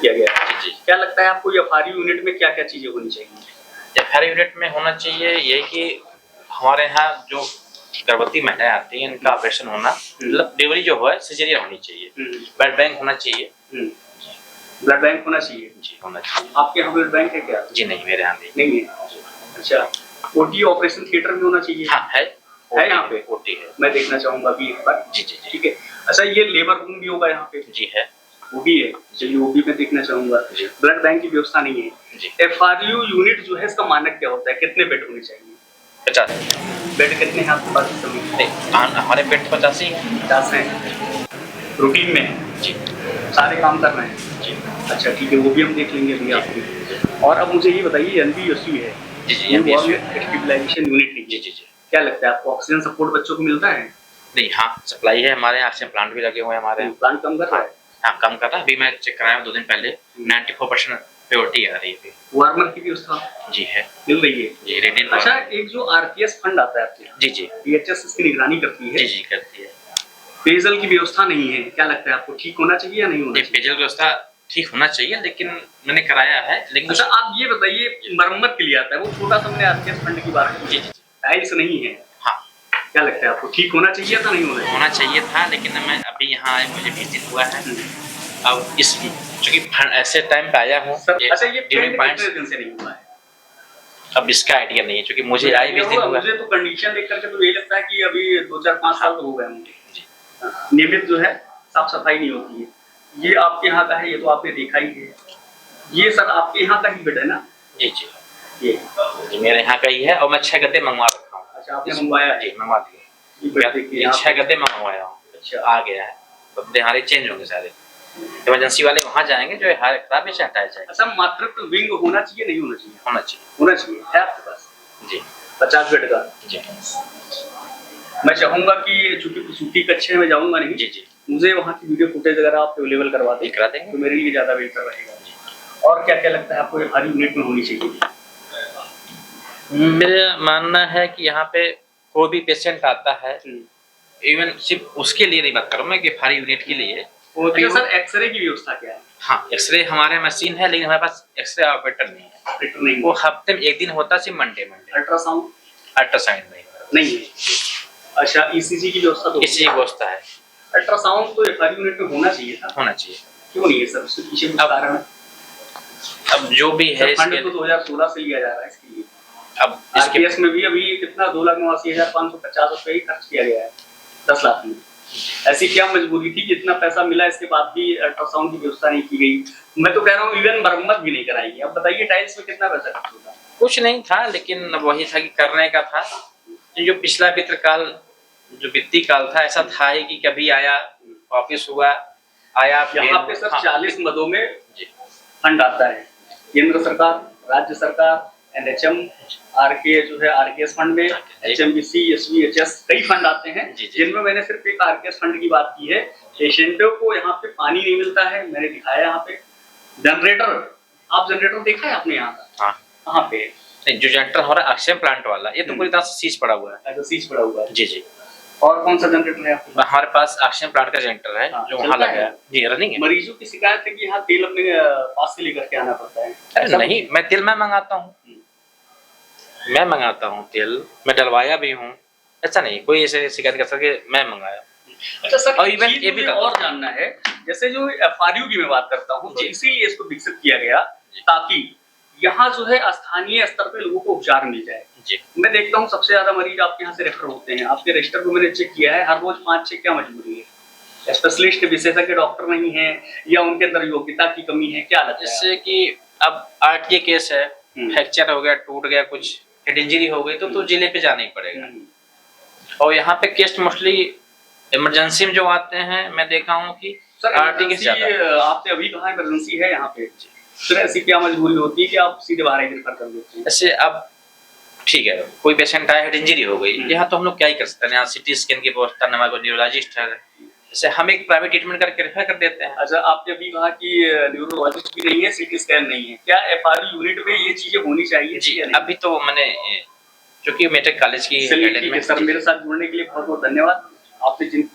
किया गया है। जी। क्या लगता है आपको एफआरयू यूनिट में क्या-क्या चीजें होनी चाहिए? एफआरयू यूनिट में होना चाहिए ये कि हमारे यहाँ जो गर्भवती महिलाएं आती हैं इनका ऑपरेशन होना, मतलब डिलीवरी जो है सिजेरियन होनी चाहिए। ब्लड बैंक होना चाहिए। ब्लड बैंक होना चाहिए। जी, होना चाहिए। आपके यहाँ ब्लड बैंक है क्या? जी नहीं, मेरे यहाँ नहीं है। अच्छा, ओटी ऑपरेशन थिएटर भी होना चाहिए? हाँ है यहाँ पे? ओटी है। मैं देखना चाहूंगा अभी एक बार। जी। ठीक है। अच्छा, ये लेबर रूम भी होगा यहाँ पे? जी है। वो भी है। चलिए वो भी मैं देखना चाहूंगा। ब्लड बैंक की व्यवस्था नहीं है। एफआरयू यूनिट जो है इसका मानक क्या होता है? कितने बेड होने चाहिए? 50 बेड कितने हैं आपके पास इस समय? हमारे बेड 50 ही है। 50 हैं। रूटीन में है? जी। सारे काम कर रहे हैं? जी। अच्छा ठीक है, वो भी हम देख लेंगे अभी आपको। और अब मुझे ये बताइए, एनबीएसयू है? जी एनबीएसयू स्टेबलाइजेशन यूनिट नहीं है। जी। क्या लगता है आपको ऑक्सीजन सपोर्ट बच्चों को मिलता है? नहीं, हाँ सप्लाई है हमारे यहाँ, ऑक्सीजन प्लांट भी लगे हुए हैं हमारे यहाँ। प्लांट कम कर रहा है? हाँ कम कर रहा है। अभी मैं चेक कराया 2 दिन पहले 94% प्योरिटी आ रही है। वार्मर की व्यवस्था जी है, मिल रही है? जी रेडिएंट। अच्छा, एक जो आरपीएस फंड आता है आपके? जी। डीएचएस इसकी निगरानी करती है? जी करती है। पेयजल की व्यवस्था नहीं है, क्या लगता है आपको ठीक होना चाहिए या नहीं होना चाहिए? पेयजल व्यवस्था ठीक होना चाहिए, लेकिन मैंने कराया है। लेकिन अच्छा, आप ये बताइए, मरम्मत के लिए आता है वो छोटा सा, मैंने आरपीएस फंड की बात की। जी। टाइल्स नहीं है। हाँ। क्या लगता है आपको ठीक होना चाहिए था नहीं होना चाहिए था, लेकिन मैं अभी यहाँ मुझे 20 दिन हुआ है। अब इस चूंकि ऐसे टाइम पे आया हूँ। अच्छा, ये कितने दिन से नहीं हुआ है? अब इसका आइडिया नहीं है, क्योंकि मुझे आए 20 दिन हुआ। मुझे तो कंडीशन देख करके तो यही लगता है कि अभी 2-4-5 साल तो हो गए मुझे। नियमित जो है साफ सफाई नहीं होती है। ये आपके यहाँ का है, ये तो आपने देखा ही है। ये सर आपके यहाँ का ही बेड है ना? जी। ये मेरे यहाँ का ही है और मैं 6 गद्दे मंगवा रखा हूँ। अच्छा, आपने मंगवाया है? जी मंगवा दिए। 6 गद्दे मंगवाया हूँ। अच्छा, आ गया है। गद्दे हमारे चेंज होंगे सारे। इमरजेंसी वाले वहाँ जाएंगे, जो है खराब है हटाया जाएगा। अच्छा, मातृत्व विंग होना चाहिए नहीं होना चाहिए? होना चाहिए। होना चाहिए। है आपके पास? जी। 50 बेड का? जी। मैं चाहूंगा कि चूंकि प्रसूति कक्ष में जाऊंगा नहीं। जी। मुझे वहाँ की वीडियो फुटेज अगर आप अवेलेबल करवा देंगे तो मेरे लिए ज्यादा बेहतर रहेगा। और क्या क्या लगता है आपको हर यूनिट में होनी चाहिए? मेरा मानना है कि यहाँ पे कोई भी पेशेंट आता है, इवन सिर्फ उसके लिए नहीं बात कर रहा हूँ मैं, कि हर यूनिट के लिए। अच्छा सर, एक्सरे की व्यवस्था क्या है? हाँ, एक्सरे हमारे मशीन है, लेकिन हमारे पास एक्सरे ऑपरेटर नहीं है। वो हफ्ते में 1 दिन होता है, सिर्फ मंडे। अल्ट्रासाउंड नहीं है। अच्छा, ईसीजी की व्यवस्था तो? ईसीजी की व्यवस्था है। अल्ट्रासाउंड तो एफआरयू यूनिट में होना चाहिए था। होना चाहिए। क्यों नहीं है सर? उसके पीछे कुछ कारण है? अब जो भी है, फंड तो 2016 से लिया जा रहा है इसके लिए। अब आरपीएस में भी अभी कितना 2,89,550 रुपए ही खर्च किया गया है 10 लाख में। ऐसी क्या मजबूरी थी कि इतना पैसा मिला, इसके बाद भी अल्ट्रासाउंड की व्यवस्था नहीं की गई? मैं तो कह रहा हूँ इवन मरम्मत भी नहीं कराई। अब बताइए, टाइल्स में कितना पैसा खर्च होता? कुछ नहीं था, लेकिन वही था कि करने का था। जो पिछला वित्त काल, जो वित्तीय काल था, ऐसा था ही कि कभी आया वापिस हुआ, आया। यहाँ पे सर 40 मदों में फंड आता है। केंद्र सरकार, राज्य सरकार, एनएचएम, आरके जो है आरकेएस फंड में, एचएमबीसी, एसवीएचएस, कई फंड आते हैं, जिनमें मैंने सिर्फ एक आरकेएस फंड की बात की है। पेशेंटों को यहाँ पे पानी नहीं मिलता है, मैंने दिखाया यहाँ पे। जनरेटर, आप जनरेटर देखा है आपने यहाँ का? हाँ। कहाँ पे? जो जनरेटर हमारा ऑक्सीजन प्लांट वाला, ये तो पूरी तरह से सीज पड़ा हुआ है। अच्छा, सीज पड़ा हुआ है। जी। और कौन सा जनरेटर है आपके? हमारे पास ऑक्सीजन प्लांट का जनरेटर है, जो वहाँ लगा है। जी, रनिंग है। मरीजों की शिकायत है कि यहाँ तेल अपने पास से लेकर के आना पड़ता है। अरे नहीं, मैं तेल मैं मंगाता हूँ। मैं मंगाता हूँ तेल, मैं डलवाया भी हूँ। ऐसा नहीं कोई ऐसे शिकायत कर सके, मैं मंगाया। अच्छा सर, और इवन ये भी और जानना है, जैसे जो एफआरयू की मैं बात करता हूँ, तो इसीलिए इसको विकसित किया गया ताकि यहाँ जो है स्थानीय स्तर पे लोगों को उपचार मिल जाए। जी। मैं देखता हूँ सबसे ज्यादा मरीज आपके यहाँ से रेफर होते हैं। आपके रजिस्टर को मैंने चेक किया है, हर रोज 5-6। क्या मजबूरी है? स्पेशलिस्ट विशेषज्ञ डॉक्टर नहीं है या उनके अंदर योग्यता की कमी है? क्या लगता है? जैसे कि अब आरटीए केस है, फ्रैक्चर हो गया, टूट गया, कुछ हेड इंजरी हो गई, तो जिले पे जाना ही पड़ेगा। और यहाँ पे केस मोस्टली इमरजेंसी में जो आते हैं, मैं देखा हूँ कि आरटीए केस ज्यादा। आपने अभी कहा इमरजेंसी है यहाँ पे, फिर ऐसी क्या मजबूरी होती है कि आप सीधे बाहर रेफर कर देते हैं? ऐसे अब ठीक है, कोई पेशेंट आया, हेड इंजरी हो गई, यहाँ तो हम लोग क्या ही कर सकते हैं। यहाँ सिटी स्कैन की व्यवस्था, हमारे को न्यूरोलॉजिस्ट है, जैसे हम एक प्राइवेट ट्रीटमेंट करके रेफर कर देते हैं। अच्छा, आपने अभी कहा कि न्यूरोलॉजिस्ट भी नहीं है, सिटी स्कैन नहीं है, क्या एफआरयू यूनिट में ये चीजें होनी चाहिए? जी, अभी तो मैंने जो कि मेडिकल कॉलेज की सर, मेरे साथ जुड़ने के लिए बहुत बहुत धन्यवाद। आपने जिन